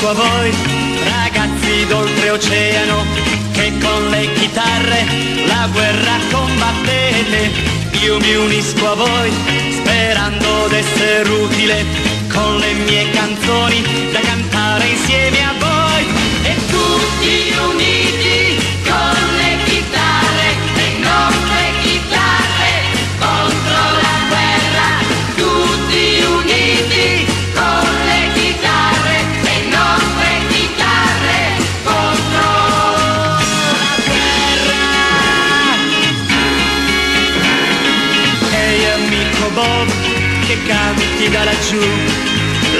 a voi, ragazzi d'oltreoceano, che con le chitarre la guerra combattete. Io mi unisco a voi, sperando d'essere utile, con le mie canzoni da cantare insieme a voi. E tutti uniti con le chitarre, le nostre chitarre, contro la guerra. Tutti uniti con le chitarre, le nostre chitarre, contro la guerra. Ehi amico Bob, che canti da laggiù,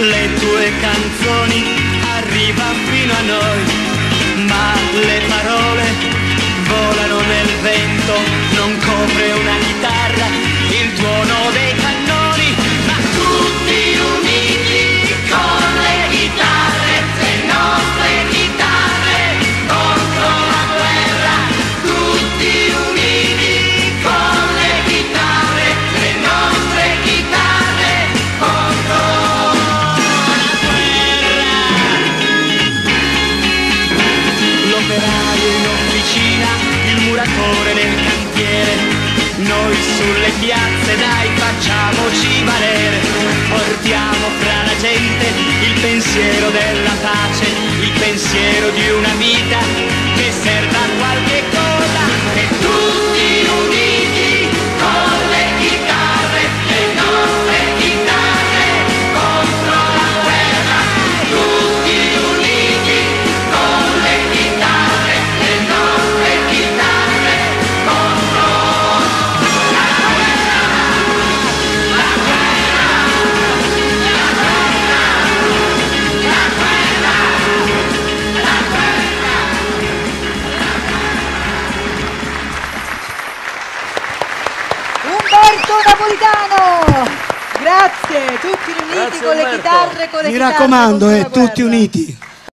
le tue canzoni arrivano fino a noi, ma le parole volano nel vento, non copre una chitarra il tuono dei cannoni. Ma tutti uniti con le chitarre, le nostre chitarre, contro la guerra. Tutti uniti con le chitarre, le nostre chitarre, contro la guerra. L'operaio in officina, il muratore nel cantiere, noi sulle piazze dai facciamoci valere. Portiamo fra la gente il pensiero della pace, il pensiero di una vita che serva a qualche cosa. E tutti uniti con le chitarre, le nostre chitarre, contro la guerra. Tutti uniti con le chitarre, le nostre chitarre, contro la guerra. La guerra, la guerra, la guerra, la guerra. Umberto Napolitano! Grazie, tutti uniti con le chitarre, con le Mi chitarre raccomando, contro la tutti guerra. uniti.